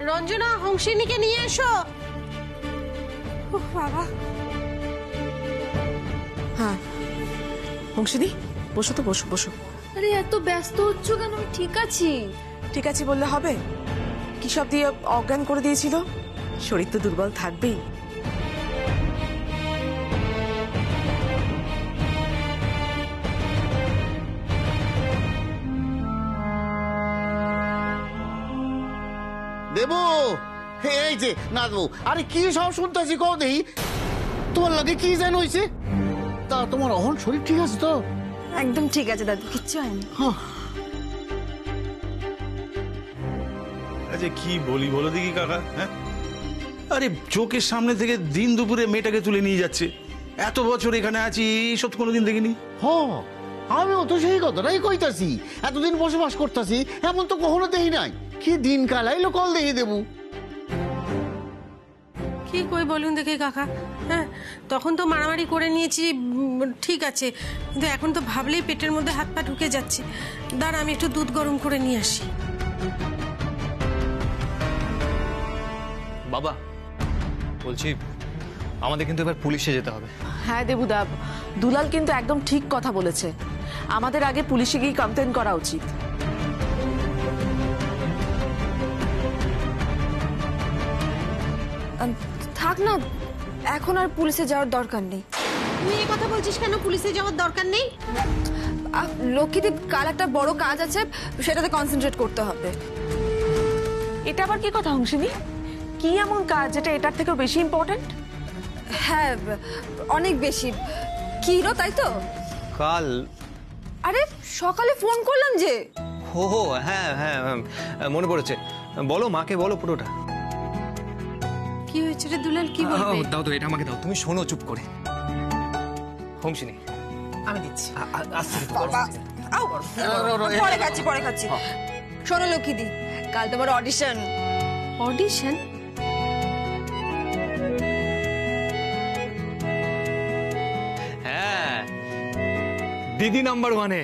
রঞ্জনা হংসিনীকে নিয়ে এসো। বাবা। হ্যাঁ হংসিনী, বসো তো, বসো বসো। আরে এত ব্যস্ত হচ্ছ কেন? আমি ঠিক আছি। ঠিক আছে বললে হবে? কি সব দিয়ে অজ্ঞান করে দিয়েছিল? শরীর তো দুর্বল থাকবেই। দেবু, এই যে না দেবু, আরে কি সব শুনতেছি কও দেই, তোমার লাগে কি যেন হইছে? তা তোমার অহন শরীর ঠিক আছে তো? একদম ঠিক আছে দাদু, কিচ্ছু হয়নি। আচ্ছা কি বলি বলো দেখি কাকা, হ্যাঁ? আরে চোখের সামনে থেকে দিন দুপুরে মেয়েটাকে তুলে নিয়ে যাচ্ছে। এত বছর এখানে আছি, এইসব তো কোনোদিন দেখিনি। হ, আমিও তো সেই কথাটাই কইতাছি। এতদিন বসবাস করতেছি, এমন তো কখনো দেখি নাই। কি দিন কাল আইলো কল দেখি দেবু। কি কই বলুন দেখি কাকা। হ্যাঁ, তখন তো মারামারি করে নিয়েছি, ঠিক আছে, কিন্তু এখন তো ভাবলেই পেটের মধ্যে হাত পা ঢুকে যাচ্ছে। দাঁড়া, আমি একটু দুধ গরম করে নিয়ে আসি। বাবা বলছি, আমাদের কিন্তু এবার পুলিশে যেতে হবে। হ্যাঁ দেবুদা, দুলাল কিন্তু একদম ঠিক কথা বলেছে। আমাদের আগে পুলিশে গিয়ে কমপ্লেন করা উচিত। থাক না, এখন আর পুলিশে যাওয়ার দরকার নেই। তুই এই কথা বলছিস কেন? পুলিশে যাওয়ার দরকার নেই। লক্ষ্মীদীপ, কাল একটা বড় কাজ আছে, সেটাতে কনসেন্ট্রেট করতে হবে। এটা আবার কি কথা হংসিনী? কি এমন কাজ যেটা এটার থেকেও বেশি ইম্পর্টেন্ট? হ্যাঁ, অনেক বেশি। কি হলো তাই তো? কাল? আরে সকালে ফোন করলাম যে। হো হো, হ্যাঁ হ্যাঁ মনে পড়েছে। বলো, মাকে বলো পুরোটা। কি হয়েছে রে দুলাল, কি বলবে? দাও তো, এটা আমাকে দাও। তুমি শোনো চুপ করে। হংসিনী, আমি দিচ্ছি। পরে খাচ্ছি। শোনো লক্ষ্মীদি, কাল তোমার অডিশন। অডিশন? হ্যাঁ, দিদি নাম্বার ওয়ানে।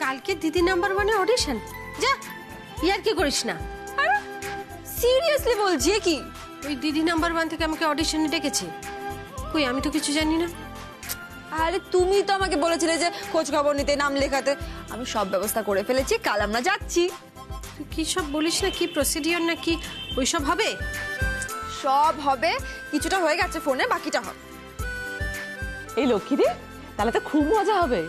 কালকে দিদি নাম্বার ওয়ানে অডিশন? যা, ইয়ার কি করিস না। সিরিয়াসলি বলছি, কি ওই দিদি নাম্বার ওয়ান থেকে আমাকে অডিশনে ডেকেছে। কই, আমি তো কিছু জানি না। আরে তুমি তো আমাকে বলেছিলে যে খোঁজ খবর নিতে, নাম লেখাতে। আমি সব ব্যবস্থা করে ফেলেছি, কাল আমরা যাচ্ছি। তুই কি সব বলিস না? কি প্রসিডিওর না কি ওইসব হবে? সব হবে, কিছুটা হয়ে গেছে ফোনে, বাকিটা হবে। এই লক্ষ্মীদি, তাহলে তো খুব মজা হবে।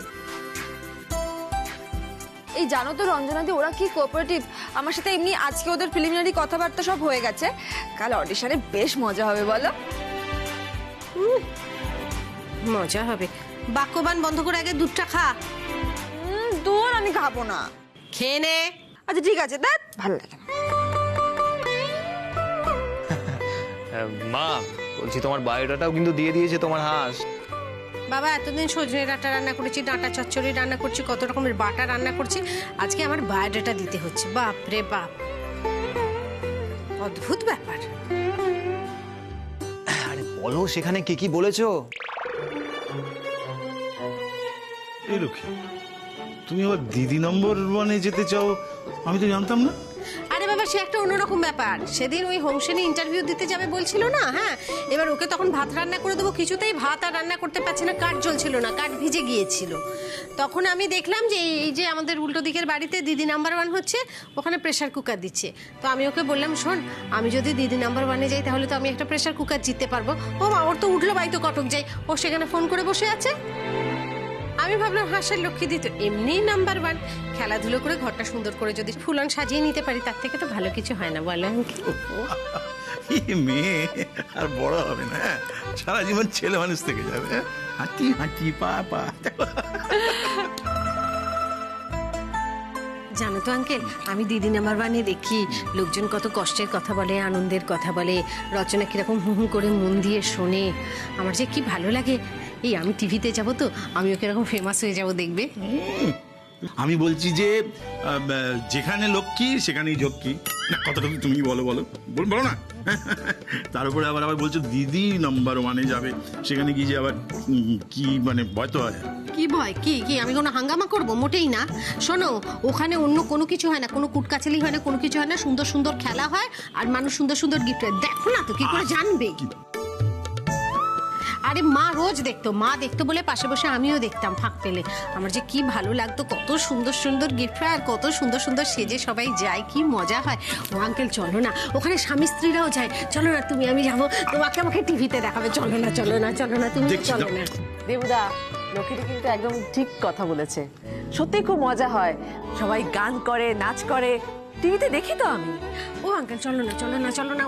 এই জানো তো রঞ্জনাদি, ওরা কি কোঅপারেটিভ। আমার সাথে এমনি আজকে ওদের প্রিলিমিনারি কথাবার্তা সব হয়ে গেছে। কাল অডিশনে বেশ মজা হবে, বলো? মজা হবে। বাক্যবান বন্ধ করে আগে দুধটা খা। দুধ আমি খাবো না। খেয়ে নে। আচ্ছা ঠিক আছে, দেখ ভালো লাগে না। মা বলছি, তোমার বায়োডাটাও কিন্তু দিয়ে দিয়েছে তোমার হাঁস। বাবা, এতদিন সজনে ডাঁটা রান্না করেছি, ডাঁটা চচ্চড়ি রান্না করছি, কত রকমের বাটা রান্না করছি, আজকে আমার বায়োডাটা দিতে হচ্ছে। বাপ রে বাপ, অদ্ভুত ব্যাপার। আরে বলো, সেখানে কি কি বলেছো? এই লক্ষ্মী, তুমি আবার দিদি নম্বর ওয়ানে যেতে চাও, আমি তো জানতাম না। আরে বাবা, সে একটা অন্যরকম ব্যাপার। সেদিন ওই হোমসেনে ইন্টারভিউ দিতে যাবে বলছিল না? হ্যাঁ, এবার ওকে তখন ভাত রান্না করে দেবো, কিছুতেই ভাত আর রান্না করতে পারছে না, কাঠ জ্বলছিল না, কাঠ ভিজে গিয়েছিল। তখন আমি দেখলাম যে এই যে আমাদের উল্টো দিকের বাড়িতে দিদি নাম্বার ওয়ান হচ্ছে, ওখানে প্রেসার কুকার দিচ্ছে। তো আমি ওকে বললাম, শোন, আমি যদি দিদি নাম্বার ওয়ানে যাই তাহলে তো আমি একটা প্রেসার কুকার জিততে পারবো। ও মা, ওর তো উঠলো বাই তো কটক যাই, ও সেখানে ফোন করে বসে আছে। আমি ভাবলাম হাঁসের লক্ষ্মী দিত এমনি নাম্বার ওয়ান, খেলাধুলো করে ঘরটা সুন্দর করে যদি ফুলন সাজিয়ে নিতে পারি, তার থেকে তো ভালো কিছু হয় না, বলো? মেয়ে আর বড় হবে না, সারা জীবন ছেলে মানুষ থেকে যাবে। হাঁটি হাঁটি পা পা। জানো তো আঙ্কেল, আমি দিদি নাম্বার ওয়ানে দেখি লোকজন কত কষ্টের কথা বলে, আনন্দের কথা বলে, রচনা কিরকম হু হু করে মন দিয়ে শোনে। আমার যে কি ভালো লাগে। এই আমি টিভিতে যাব তো, আমিও কিরকম ফেমাস হয়ে যাব, দেখবে। আমি বলছি যে যেখানে লক্ষ্মী সেখানেই যক্ষী। না, কথাটা তুমি বলো বলো বলো না। তার উপরে আবার বলছো দিদি নাম্বার 1-এ যাবে, সেখানে গিয়ে যে আবার কি মানে ভয় তো হয়। কি ভয়? কি কি আমি কোনো হাঙ্গামা করব? মোটেই না। শোনো, ওখানে অন্য কোনো কিছু হয় না, কোনো কুটকাচালি হয় না, কোনো কিছু হয় না, সুন্দর সুন্দর খেলা হয় আর মানুষ সুন্দর সুন্দর গিফট। দেখো না তো, কি করে জানবে? আরে মা রোজ দেখতো, মা দেখতো বলে পাশে বসে আমিও দেখতাম ফাঁক পেলে। আমার যে কি ভালো লাগতো, কত সুন্দর সুন্দর গিফট হয় আর কত সুন্দর সুন্দর সেজে সবাই যায়, কি মজা হয়। ও আঙ্কেল চলো না, ওখানে স্বামী স্ত্রীরাও যায়। চলো না তুমি, আমি যাবো, তোমাকে আমাকে টিভিতে দেখাবে। চলো না চলো না চলো না, তুমি দেখছি চলো তো। না। দেবুদা, লক্ষ্মীটি কিন্তু একদম ঠিক কথা বলেছে। সত্যি খুব মজা হয়, সবাই গান করে, নাচ করে, টিভিতে দেখি তো আমি। ও আঙ্কেল চলো না চলো না চলো না,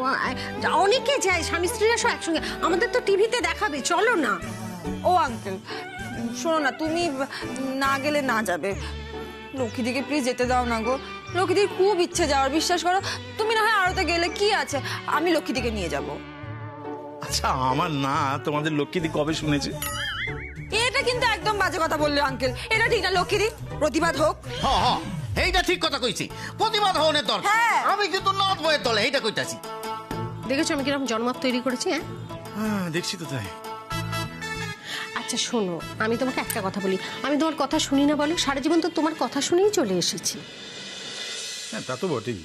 অনেকে যায়, স্বামী স্ত্রীরা সব একসঙ্গে, আমাদের তো টিভিতে দেখাবে, চলো না। ও আঙ্কেল, শোনো না, তুমি না গেলে না যাবে, লক্ষ্মীদিকে প্লিজ যেতে দাও না গো। লক্ষ্মীদির খুব ইচ্ছে যাওয়ার, বিশ্বাস করো। তুমি না হয় আরতে গেলে কি আছে, আমি লক্ষ্মীদিকে নিয়ে যাব। আচ্ছা আমার না, তোমাদের লক্ষ্মীদি কবে শুনেছে? এটা কিন্তু একদম বাজে কথা বললে আঙ্কেল, এটা ঠিক না। লক্ষ্মীদি প্রতিবাদ হোক। হ হ, এইটা ঠিক কথা কইছি, প্রতিবাদ হওয়ার দরকার। হ্যাঁ। আমি কিন্তু নদ বইয়ের দলে, এইটা কইতাছি। দেখেছো আমি কিরকম জন্মাপ তৈরি করেছি? হ্যাঁ হ্যাঁ দেখছি তো তাই। আচ্ছা শোনো, আমি তোমাকে একটা কথা বলি, আমি তোমার কথা শুনি না বলো? সারা জীবন তো তোমার কথা শুনেই চলে এসেছি। হ্যাঁ তা তো বটেই।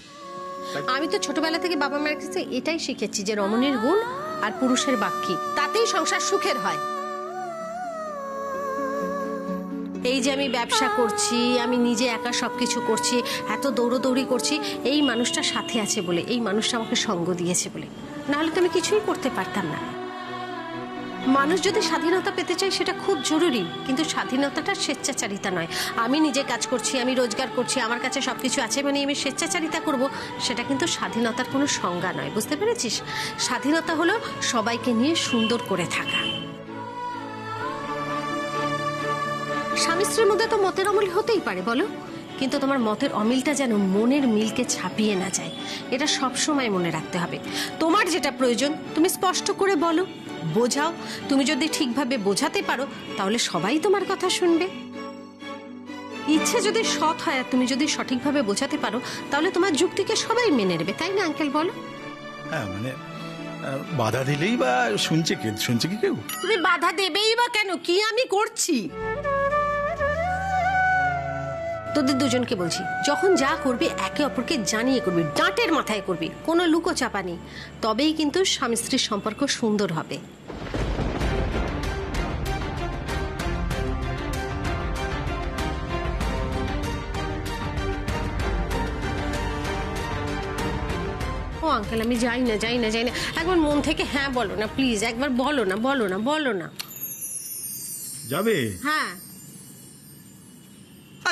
আমি তো ছোটবেলা থেকে বাবা মায়ের কাছে এটাই শিখেছি যে রমণীর গুণ আর পুরুষের বাক্যি, তাতেই সংসার সুখের হয়। এই যে আমি ব্যবসা করছি, আমি নিজে একা সবকিছু করছি, এত দৌড়োদৌড়ি করছি, এই মানুষটা সাথে আছে বলে, এই মানুষটা আমাকে সঙ্গ দিয়েছে বলে, নাহলে তো আমি কিছুই করতে পারতাম না। মানুষ যদি স্বাধীনতা পেতে চায় সেটা খুব জরুরি, কিন্তু স্বাধীনতাটা স্বেচ্ছাচারিতা নয়। আমি নিজে কাজ করছি, আমি রোজগার করছি, আমার কাছে সবকিছু আছে মানে আমি স্বেচ্ছাচারিতা করব, সেটা কিন্তু স্বাধীনতার কোনো সংজ্ঞা নয়। বুঝতে পেরেছিস? স্বাধীনতা হলো সবাইকে নিয়ে সুন্দর করে থাকা। স্বামী স্ত্রীর মধ্যে তো মতের অমিল হতেই পারে বলো, কিন্তু তোমার মতের অমিলটা যেন মনের মিলকে ছাপিয়ে না যায়, এটা সব সময় মনে রাখতে হবে। তোমার যেটা প্রয়োজন তুমি স্পষ্ট করে বলো, বোঝাও। তুমি যদি ঠিকভাবে বোঝাতে পারো তাহলে সবাই তোমার কথা শুনবে। ইচ্ছে যদি সৎ হয় আর তুমি যদি সঠিকভাবে বোঝাতে পারো তাহলে তোমার যুক্তিকে সবাই মেনে নেবে, তাই না আঙ্কেল বলো? হ্যাঁ মানে বাধা দিলেই বা শুনছে কি কেউ? তুমি বাধা দেবেই বা কেন? কি আমি করছি? তোদের দুজনকে বলছি, যখন যা করবি একে অপরকে জানিয়ে করবি, ডাঁটের মাথায় করবি, কোনো লুকোচাপা নেই, তবেই কিন্তু স্বামী স্ত্রীর সম্পর্ক সুন্দর হবে। ও আঙ্কেল আমি যাই না যাই না যাই না, একবার মন থেকে হ্যাঁ বলো না প্লিজ, একবার বলো না বলো না বলো না। যাবে? হ্যাঁ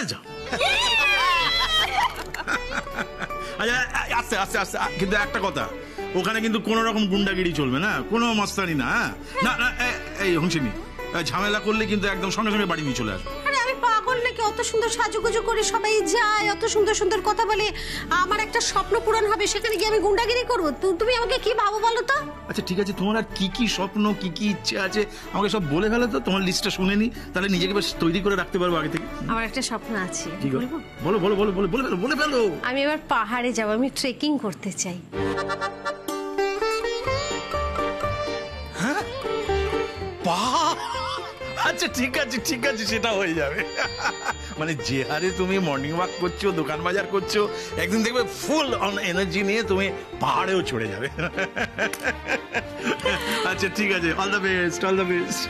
আচ্ছা আচ্ছা আস্তে আস্তে আস্তে, কিন্তু একটা কথা, ওখানে কিন্তু কোনো রকম গুন্ডাগিরি চলবে না, কোনো মস্তানি না। না না এই হংসিনী, ঝামেলা করলে কিন্তু একদম সঙ্গে সঙ্গে বাড়ি নিয়ে চলে আসবে। আরে আমি পাগল নাকি? অত সুন্দর সাজুগুজু করে সবাই যায়, অত সুন্দর সুন্দর কথা বলে, আমার একটা স্বপ্ন পূরণ হবে, সেখানে গিয়ে আমি গুন্ডাগিরি করবো? তুমি আমাকে কি ভাবো বলো তো? আচ্ছা ঠিক আছে, তোমার আর কি কি স্বপ্ন, কি কি ইচ্ছে আছে আমাকে সব বলে ফেলো তো, তোমার লিস্টটা শুনে নি, তাহলে নিজেকে বেশ তৈরি করে রাখতে পারবো আগে থেকে। আমার একটা স্বপ্ন আছে, কি বলবো? বলো বলো বলো বলো বলে ফেলো বলে ফেলো। আমি এবার পাহাড়ে যাবো, আমি ট্রেকিং করতে চাই। আচ্ছা ঠিক আছে ঠিক আছে, সেটা হয়ে যাবে। মানে যে হারে তুমি মর্নিং ওয়াক করছো, দোকান বাজার করছো, একদিন দেখবে ফুল অন এনার্জি নিয়ে তুমি পাহাড়েও চড়ে যাবে। আচ্ছা ঠিক আছে, all the best all the best.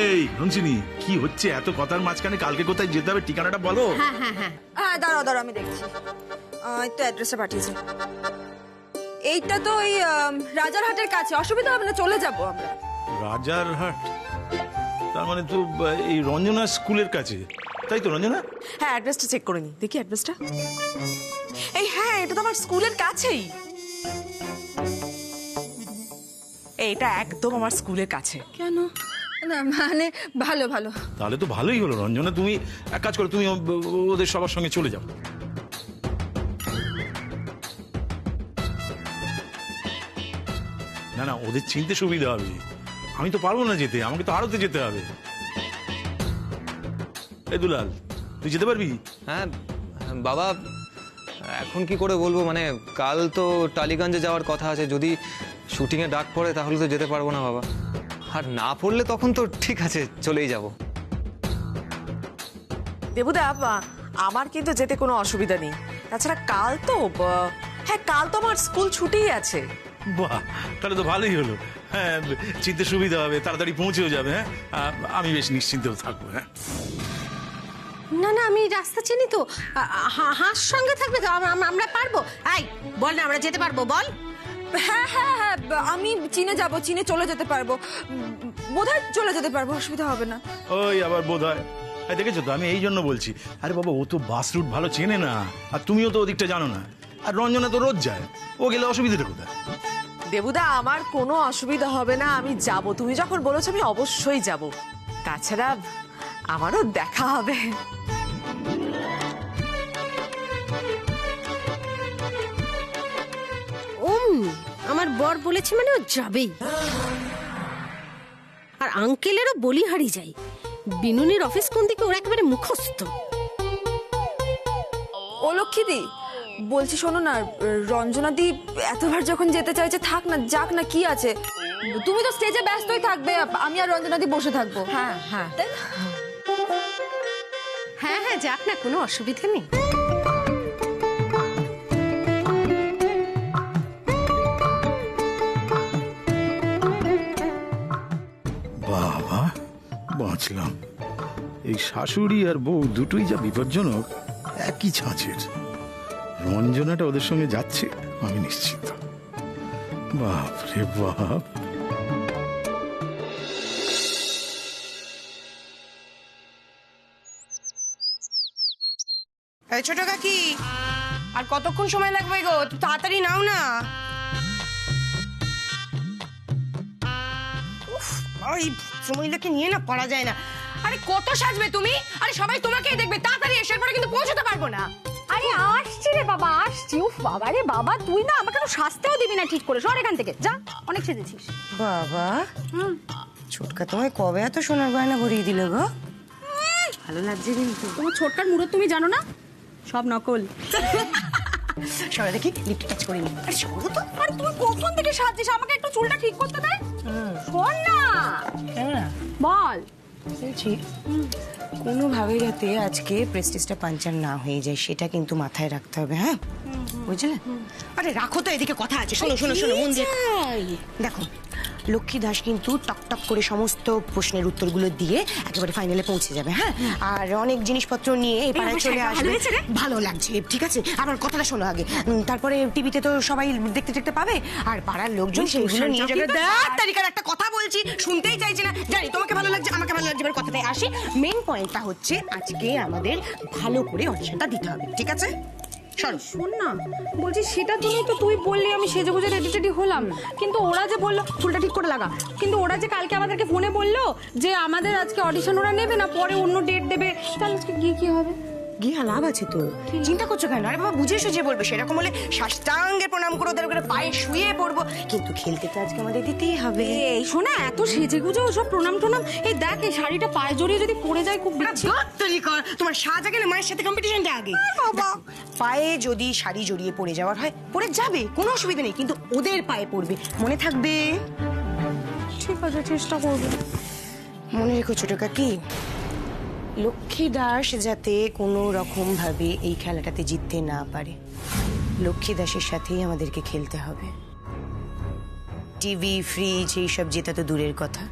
এই হংসিনী, কি হচ্ছে এত কথার মাঝখানে? কালকে কোথায় যেতে হবে ঠিকানাটা বলো। হ্যাঁ হ্যাঁ হ্যাঁ, হ্যাঁ দাঁড়াও দাঁড়াও, আমি দেখছি। এই তো অ্যাড্রেসে পাঠিয়েছে। এইটা তো ওই রাজারহাটের কাছে, অসুবিধা হবে না, চলে যাবো আমরা। রাজারহাট? তার মানে তো এই রঞ্জনা স্কুলের কাছে, তাই তো রঞ্জনা? হ্যাঁ অ্যাড্রেসটা চেক করে নি, দেখি অ্যাড্রেসটা। এই হ্যাঁ, এটা তো আমার স্কুলের কাছেই। এইটা একদম আমার স্কুলের কাছে। কেন? না মানে ভালো ভালো। তাহলে তো ভালোই হলো রঞ্জনা, তুমি এক কাজ করো, তুমি ওদের সবার সঙ্গে চলে যাও। না না, ওদের চিনতে সুবিধা হবে, আমি তো পারবো না যেতে, আমাকে তো আড়তে যেতে হবে। এই দুলাল, তুই যেতে পারবি? হ্যাঁ বাবা, এখন কি করে বলবো, মানে কাল তো টালিগঞ্জে যাওয়ার কথা আছে, যদি শুটিংয়ে ডাক পড়ে তাহলে তো যেতে পারবো না বাবা। আর না পড়লে তখন তো ঠিক আছে, চলেই যাব। দেবুদা, আমার কিন্তু যেতে কোনো অসুবিধা নেই। তাছাড়া কাল তো হ্যাঁ, কাল তো আমার স্কুল ছুটিই আছে। বাহ, তাহলে তো ভালোই হলো। হ্যাঁ, চিনতে সুবিধা হবে, তাড়াতাড়ি পৌঁছেও যাবে। হ্যাঁ, আমি বেশ নিশ্চিন্তেও থাকবো। হ্যাঁ, না না, আমি রাস্তা চিনি তো। হাঁস সঙ্গে থাকবে তো, আমরা পারবো। এই বল না, আমরা যেতে পারবো, বল। হ্যাঁ হ্যাঁ হ্যাঁ, আমি চীনে যাব, চীনে চলে যেতে পারবো, বোধহয় চলে যেতে পারবো, অসুবিধা হবে না। ওই আবার বোধ হয়। দেখেছো তো, আমি এই জন্য বলছি। আরে বাবা, ও তো বাস রুট ভালো চেনে না, আর তুমিও তো ওদিকটা জানো না। আর রঞ্জনা তো রোজ যায়, ও গেলে অসুবিধাটা কোথায়? দেবুদা, আমার কোনো অসুবিধা হবে না, আমি যাব। তুমি যখন বলেছো আমি অবশ্যই যাব। তাছাড়া আমারও দেখা হবে। আমার বর বলেছে মানে ও যাবেই। আর আঙ্কেলেরও বলিহারি যাই। বিনুনির অফিস কোন দিকে, ওরা একেবারে মুখস্থ। ও লক্ষ্মীদি, বলছি শোনো না, রঞ্জনাদি এতবার যখন যেতে চাইছে, থাক না, যাক না, কি আছে। তুমি তো স্টেজে ব্যস্তই থাকবে, আমি আর রঞ্জনাদি বসে থাকবো। হ্যাঁ হ্যাঁ, তাই না? হ্যাঁ হ্যাঁ, যাক না, কোনো অসুবিধা নেই। বাবা, বাঁচলাম। এই শাশুড়ি আর বউ দুটোই যা বিপজ্জনক, একই ছাঁচের। রঞ্জনাটা ওদের সঙ্গে যাচ্ছে, আমি নিশ্চিত। বাপ রে বাপ। ছোট কাকি, আর কতক্ষণ সময় লাগবে গো? একটু তাড়াতাড়ি নাও না। উফ, এই মহিলাকে নিয়ে না পারা যায় না। আরে কত সাজবে তুমি? আরে সবাই তোমাকেই দেখবে, তাড়াতাড়ি এসে পরে কিন্তু পৌঁছতে পারবো না। আরে আসছি রে বাবা, আসছি। উফ বাবা রে বাবা, তুই না আমাকে তো সাজতেও দিবি না ঠিক করে। সর এখান থেকে, যা, অনেক সেজেছিস। বাবা, ছোটকা তোমায় কবে এত সোনার গয়না ভরিয়ে দিল গো? ভালো লাগছে কিন্তু। তোমার ছোটকার মুরত তুমি জানো না, সব নকল। সবাই দেখি লিপটা টাচ করে নি। আরে সরো তো। আরে তুই কখন থেকে সাজছিস? আমাকে একটু চুলটা ঠিক করতে দে। শোন না, কেন না বল। বলছি, কোনোভাবে যাতে আজকে প্রেস্টিজটা পাঞ্চার না হয়ে যায়, সেটা কিন্তু মাথায় রাখতে হবে। হ্যাঁ, বুঝলে? আরে রাখো তো, এদিকে কথা আছে। শোনো শোনো শোনো, মন দিয়ে দেখো। লক্ষ্মী দাস কিন্তু টক করে সমস্ত প্রশ্নের উত্তরগুলো দিয়ে একেবারে ফাইনালে পৌঁছে যাবে। হ্যাঁ, আর অনেক জিনিসপত্র নিয়ে এই পাড়ায় চলে আসবে। ভালো লাগছে, ঠিক আছে। আমার কথাটা শোনো আগে। তারপরে টিভিতে তো সবাই দেখতে দেখতে পাবে, আর পাড়ার লোকজন সেইগুলো নিয়ে যাবে। দেখ তারিকার একটা কথা বলছি, শুনতেই চাইছে না। জানি তোমাকে ভালো লাগছে, আমাকে ভালো লাগছে, এবার কথাটাই আসি। মেইন পয়েন্টটা হচ্ছে, আজকে আমাদের ভালো করে অডিশনটা দিতে হবে, ঠিক আছে? শোন না, বলছি সেটার জন্যই তো তুই বললি আমি সেজে গুজে রেডি টেডি হলাম। কিন্তু ওরা যে বললো চুলটা ঠিক করে লাগা, কিন্তু ওরা যে কালকে আমাদেরকে ফোনে বললো যে আমাদের আজকে অডিশন ওরা নেবে না, পরে অন্য ডেট দেবে, তাহলে আজকে গিয়ে কি হবে? গিয়ে লাভ আছে তো, চিন্তা করছো কেন? আরে বাবা, বুঝে সুঝে বলবে। সেরকম হলে সাষ্টাঙ্গে প্রণাম করে ওদের পায়ে শুয়ে পড়বো, কিন্তু খেলতে তো আজকে আমাদের দিতেই হবে। এই শোনা, এত সেজে গুজে ওসব প্রণাম টনাম, এই দেখ এই শাড়িটা পায়ে জড়িয়ে যদি পড়ে যায় খুব বিচ্ছি। তোমার সাজ আগে না মায়ের সাথে কম্পিটিশনটা আগে? বাবা, পায়ে যদি শাড়ি জড়িয়ে পড়ে যাওয়ার হয়, পড়ে যাবে, কোনো অসুবিধা নেই, কিন্তু ওদের পায়ে পড়বে, মনে থাকবে? ঠিক আছে, চেষ্টা করবো। মনে রেখো ছোট কাকি, লক্ষ্মী দাস যাতে কোনো রকম ভাবে এই খেলাটাতে জিততে না পারে। লক্ষ্মী দাসের সাথেই আমাদেরকে খেলতে হবে। টিভি, ফ্রিজ এইসব জেতা তো দূরের কথা,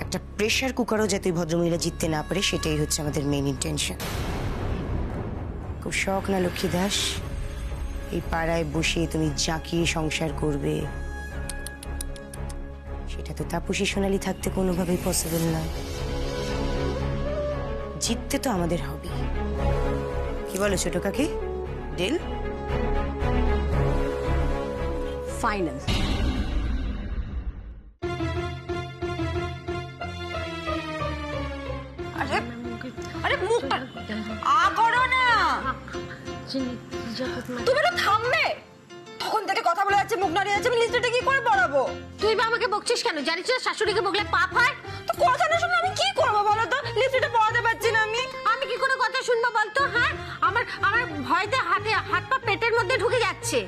একটা প্রেসার কুকারও যাতে ভদ্রমহিলা জিততে না পারে, সেটাই হচ্ছে আমাদের মেইন ইন্টেনশন। খুব শখ না লক্ষ্মী দাস, এই পাড়ায় বসে তুমি জাঁকিয়ে সংসার করবে? সেটা তো তাপসী সোনালি থাকতে কোনোভাবেই পসিবল নয়। জিততে তো আমাদের হবে। কি বলো ছোট কাকি, ডিল? ফাইনাল। আরে আরে মুখটা আ করো না, তুমি তো থামবে। তখন থেকে কথা বলে যাচ্ছে, মুখ নাড়িয়ে যাচ্ছে, আমি লিস্টটা কি করে পড়াবো? তুই বা আমাকে বকছিস কেন? জানিস না শাশুড়িকে বকলে পাপ হয়? তো কথা না শুনলে আমি কি করবো বলো তো? লিস্টটা পড়াতে পারছি না আমি। আমি কি করে কথা শুনবো বলতো? হ্যাঁ, আমার ভয়তে হাত পা পেটের মধ্যে ঢুকে যাচ্ছে।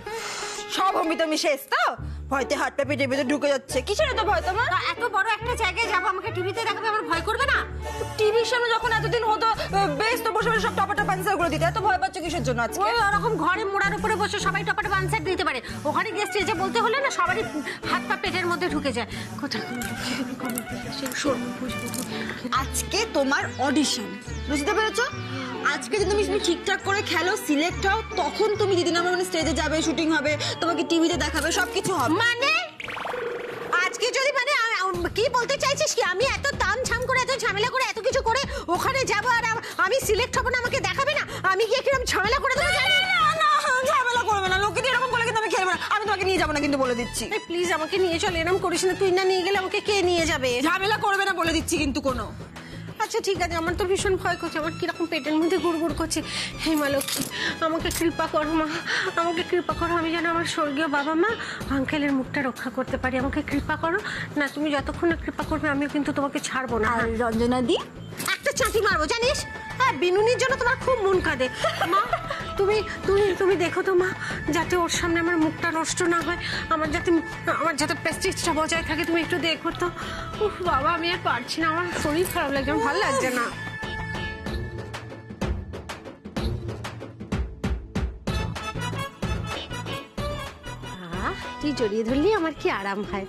সব অমিত আমি শেষ তো, ভয়তে হাত পা পেটের ভেতর ঢুকে যাচ্ছে। কিসের এত ভয় তোমার? এত বড় একটা জায়গায় যাবো, আমাকে টিভিতে দেখাবে, আমার ভয় করবে না? টিভির সামনে যখন এতদিন হতো বেশ তো বসে বসে সব টপাটা আনসার করে দিতে, এত ভয় পাচ্ছ কিসের জন্য আজকে? ওই ওরকম ঘরে মোড়ার উপরে বসে সবাই টপাটপ আনসার দিতে পারে, ওখানে গিয়ে স্টেজে বলতে হলে না সবারই হাত পা পেটের মধ্যে ঢুকে যায়। কোথায় আজকে তোমার অডিশন, বুঝতে পেরেছো? আজকে যদি তুমি ঠিকঠাক করে খেলো, সিলেক্ট হও, তখন তুমি দিদি নাম্বার মানে স্টেজে যাবে, শুটিং হবে, তোমাকে টিভিতে দেখাবে, সবকিছু হবে। মানে আজকে যদি মানে কি বলতে চাইছিস কি, আমি এত তামঝাম করে এত ঝামেলা করে এত কিছু করে ওখানে যাব আর আমি সিলেক্ট হব না, আমাকে দেখাবে না? আমি কি কিরকম ঝামেলা করে দেবো জানি? না, ঝামেলা করবে না, লোকে দিয়ে এরকম বলে কিন্তু আমি খেলবো না, আমি তোমাকে নিয়ে যাবো না কিন্তু বলে দিচ্ছি। প্লিজ আমাকে নিয়ে চল, এরকম করিস না, তুই না নিয়ে গেলে আমাকে কে নিয়ে যাবে? ঝামেলা করবে না বলে দিচ্ছি কিন্তু কোনো। আচ্ছা ঠিক আছে, আমার তো ভীষণ ভয় করছে, আমার কিরকম পেটের মধ্যে গুড়গুড় করছে। হে মা লক্ষ্মী, আমাকে কৃপা করো মা, আমাকে কৃপা করো, আমি যেন আমার স্বর্গীয় বাবা মা আঙ্কেলের মুখটা রক্ষা করতে পারি। আমাকে কৃপা করো না, তুমি যতক্ষণ না কৃপা করবে আমিও কিন্তু তোমাকে ছাড়বো না। আর রঞ্জনা দি একটা চাঁটি মারবো জানিস? হ্যাঁ, বিনুনির জন্য তোমার খুব মন কাঁদে মা। তুমি তুমি তুমি দেখো তো মা, যাতে ওর সামনে আমার মুখটা নষ্ট না হয়, আমার যাতে প্রেস্টিজটা বজায় থাকে, তুমি একটু দেখো তো। উফ বাবা, আমি আর পারছি না, আমার শরীর খারাপ লাগছে, আমার ভালো লাগছে না। তুই জড়িয়ে ধরলি আমার কি আরাম হয়।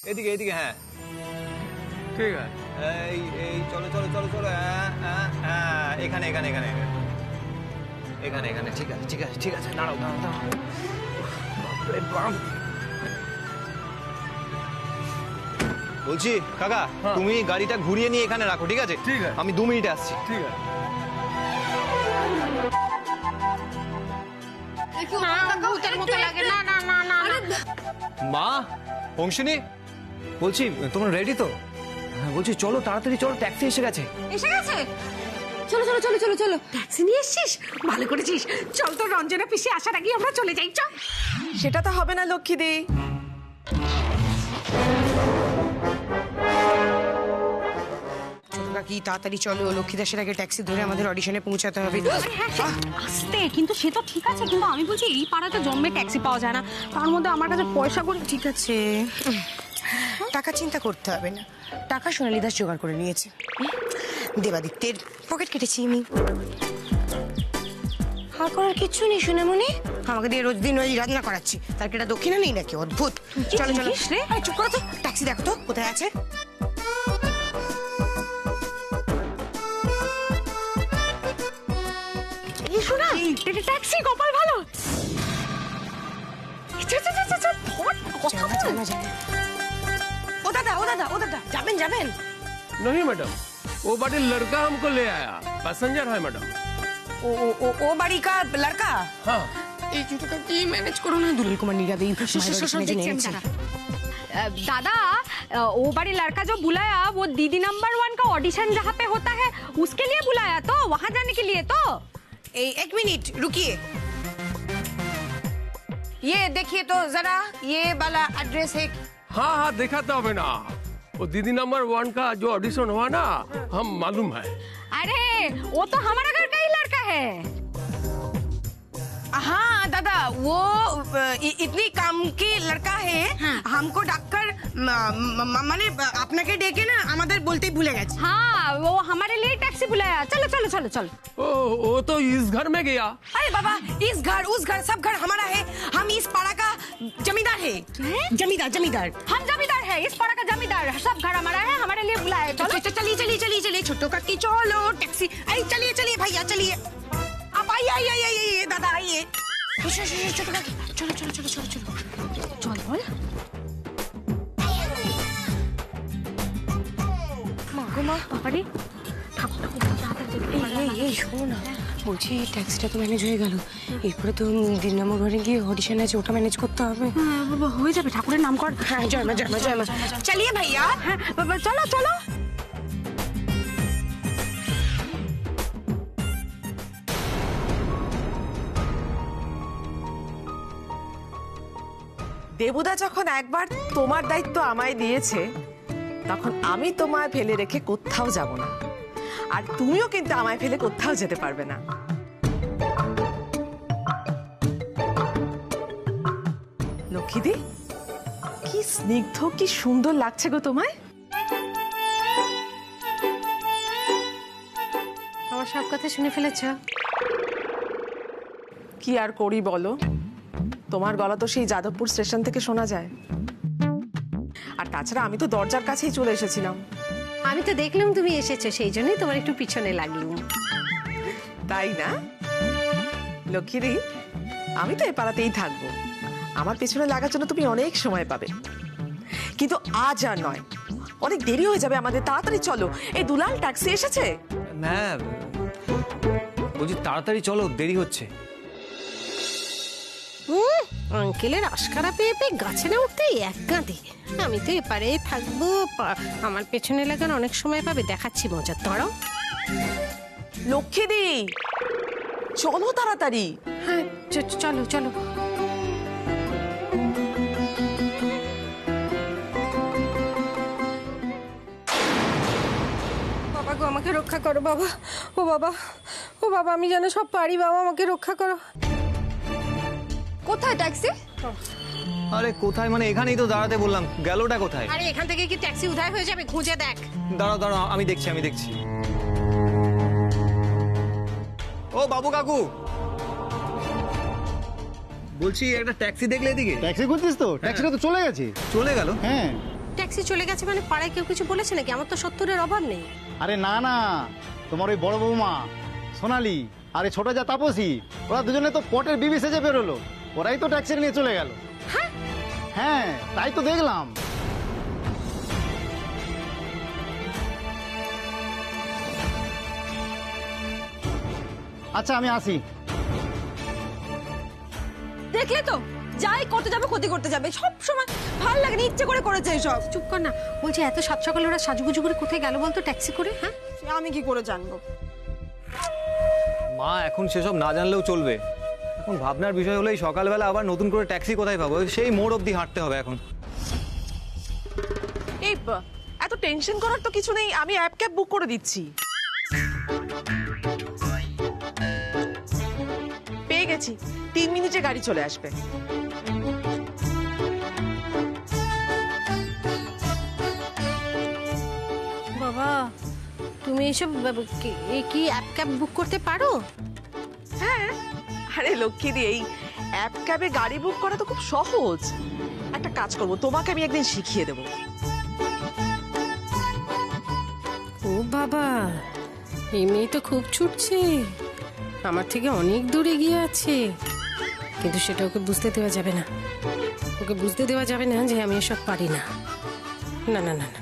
এদিকে এদিকে, হ্যাঁ ঠিক আছে, এই এই চলো চলো চলো চলো, এখানে এখানে এখানে এখানে এখানে, ঠিক আছে ঠিক আছে ঠিক আছে, দাঁড়াও দাঁড়াও দাঁড়াও। বাপরে বাপ। বলছি কাকা, তুমি গাড়িটা ঘুরিয়ে নিয়ে এখানে রাখো, ঠিক আছে? ঠিক আছে, আমি 2 মিনিটে আসছি। ঠিক আছে। ভূতের মতো লাগে, না না না না। মা, অংশিনী, বলছি তোমরা রেডি তো? হ্যাঁ, বলছি চলো তাড়াতাড়ি চলো, ট্যাক্সি এসে গেছে। এসে গেছে? চলো চলো চলো চলো চলো। ট্যাক্সি নিয়ে এসছিস, ভালো করেছিস। চল তো, রঞ্জনা পিসি আসার আগে আমরা চলে যাই, চল। সেটা তো হবে না লক্ষ্মীদি। ছোট কাকি তাড়াতাড়ি চলো, লক্ষ্মীদাসের আগে ট্যাক্সি ধরে আমাদের অডিশনে পৌঁছাতে হবে। আসতে কিন্তু সে তো ঠিক আছে, কিন্তু আমি বলছি এই পাড়াতে জন্মে ট্যাক্সি পাওয়া যায় না, তার মধ্যে আমার কাছে পয়সা করে। ঠিক আছে, টাকা চিন্তা করতে হবে না, টাকা সোনালী দাস জোগাড় করে নিয়েছে। দেবাদিত্যের পকেট কেটেছি আমি। হা করার কিচ্ছু নেই সোনামণি, আমাকে দিয়ে রোজ দিন ওই রান্না করাচ্ছি, তার কি এটা দক্ষিণা নেই নাকি? অদ্ভুত। চলো চলো, আরে চুপ করো তো, ট্যাক্সি দেখো তো কোথায় আছে। এই শোনা, এটা ট্যাক্সি, কপাল ভালো। ও দাদা ও দাদা ও দাদা, যাবেন যাবেন? नहीं मैडम, वो बड़े लड़का हमको ले आया, पैसेंजर है मैडम। ও ও ও ও বাড়ি কা লড়কা? हाँ, এই ছোটটা কি ম্যানেজ করো না, দুলাল কুমার নীরব এই दादा, वो बड़ी लड़का जो बुलाया वो दीदी नंबर 1 का ऑडिशन जहाँ पे होता है उसके लिए बुलाया, तो वहाँ जाने के लिए। तो এই এক মিনিট रुकिए, ये देखिए तो जरा, ये वाला एड्रेस है। हाँ हाँ देखा था ना, वो दीदी नंबर 1 का जो ऑडिशन हुआ ना, हम मालूम है। अरे वो तो हमारा घर का ही लड़का है। हाँ दादा, वो इतनी काम की लड़का है, हमको डाककर মানে আপনাকে ডেকে না আমাদের বলতেই ভুলে গেছে। हाँ, वो हमारे लिए टैक्सी बुलाया। चलो चलो चलो चलो। ओ, वो तो इस घर में गया। अरे बाबा, इस घर उस घर सब घर हमारा है, हम इस पाड़ा का जमींदार है। जमींदार जमींदार, हम जमींदार है, इस पाड़ा का जमींदार, सब घर हमारा है, हमारे लिए बुलाया। चलो चलिए चलिए चलिए चलिए, छोटो काकी चलो टैक्सी, अरे चलिए चलिए भैया चलिए, आप आइए आइए आइए आइए दादा आइए, छोटो काकी चलो चलो चलो चलो चलो चल बोल। মা বাবারে, এই শোনো না, বলছি ট্যাক্সিটা তো ম্যানেজ হয়ে গেল, এরপরে তো 3 নম্বর ঘরে গিয়ে অডিশন আছে, ওটা ম্যানেজ করতে হবে। হয়ে যাবে, ঠাকুরের নাম কর। হ্যাঁ, জয় মা জয় মা জয় মা, চলিয়ে ভাইয়া। হ্যাঁ বাবা, চলো চলো। দেবুদা যখন একবার তোমার দায়িত্ব আমায় দিয়েছে, তখন আমি তোমায় ফেলে রেখে কোথাও যাব না, আর তুমিও কিন্তু আমায় ফেলে কোথাও যেতে পারবে না। লক্ষ্মীদি, কি স্নিগ্ধ, কি সুন্দর লাগছে গো তোমায়। আমার সব কথা শুনে ফেলেছ? কি আর করি বলো, তোমার গলা তো সেই যাদবপুর স্টেশন থেকে শোনা যায়। আর তাছাড়া আমি তো দরজার কাছেই চলে এসেছিলাম। আমি তো দেখলাম তুমি এসেছো, সেই জন্যই তোমার একটু পিছনে লাগিনি। তাই না লক্ষ্মীদি? আমি তো এ পাড়াতেই থাকবো, আমার পেছনে লাগার জন্য তুমি অনেক সময় পাবে। কিন্তু আজ আর নয়, অনেক দেরি হয়ে যাবে আমাদের, তাড়াতাড়ি চলো। এই দুলাল ট্যাক্সি এসেছে। হ্যাঁ বলছি তাড়াতাড়ি চলো, দেরি হচ্ছে। আঙ্কেলের আশকারা পেয়ে পেয়ে গাছে না উঠতেই এক গাঁদে। আমি তো এপারে থাকবো, আমার পেছনে লাগান অনেক সময় পাবে, দেখাচ্ছি মজা। দাঁড়াও। লক্ষ্মীদি চলো তাড়াতাড়ি। হ্যাঁ চলো চলো। বাবা গো, আমাকে রক্ষা করো বাবা। ও বাবা, ও বাবা, আমি যেন সব পারি বাবা, আমাকে রক্ষা করো। কোথায় ট্যাক্সি? আরে কোথায় মানে এখানেই তো দাঁড়াতে বললাম, গেলোটা কোথায়? আরে এখান থেকে কি ট্যাক্সি উধার হয়ে যাবে? খুঁজে দেখ। দাঁড়াও দাঁড়াও, আমি দেখছি। ও বাবু কাকু, বলছি একটা ট্যাক্সি দেখলে এদিকে। ট্যাক্সি করছিস তো? ট্যাক্সিটা তো চলে গেছে। চলে গেল? হ্যাঁ। ট্যাক্সি চলে গেছে মানে পাড়ায় কেউ কিছু বলেছে নাকি? আমার তো 70-এর অভাব নেই। আরে না না, তোমার ওই বড় বৌমা সোনালি আরে ছোট যা তাপসী, ওরা দুজনে তো পটের বিবি সেজে বেরোলো, ওরাই তো ট্যাক্সি নিয়ে চলে গেল। হ্যাঁ তাই তো দেখলাম। আচ্ছা আমি আসি। দেখলে তো, যাই করতে যাবে ক্ষতি করতে যাবে, সব সময় ভাল লাগে না, ইচ্ছে করে করেছে সব। চুপ কর না। বলছি এত সাত সকালে ওরা সাজুগুজু করে কোথায় গেল বলতো ট্যাক্সি করে? হ্যাঁ আমি কি করে জানবো? মা এখন সেসব না জানলেও চলবে। এখন ভাবনার বিষয় হলো এই সকালবেলা আবার নতুন করে ট্যাক্সি কোথায় পাবো, সেই মোড় অবধি হাঁটতে হবে এখন। এই এত টেনশন করার তো কিছু নেই, আমি অ্যাপ ক্যাব বুক করে দিচ্ছি। পেয়ে গেছি, 3 মিনিটে গাড়ি চলে আসবে। বাবা, তুমি এসব কি অ্যাপ ক্যাব বুক করতে পারো? হ্যাঁ, আরে লক্ষ্মীদি, এই অ্যাপ ক্যাবে গাড়ি বুক করা তো খুব সহজ। একটা কাজ করব, তোমাকে আমি একদিন শিখিয়ে দেবো। ও বাবা, এই মেয়ে তো খুব ছুটছে, আমার থেকে অনেক দূরে গিয়ে আছে। কিন্তু সেটা ওকে বুঝতে দেওয়া যাবে না, ওকে বুঝতে দেওয়া যাবে না যে আমি এসব পারি না। না না না না,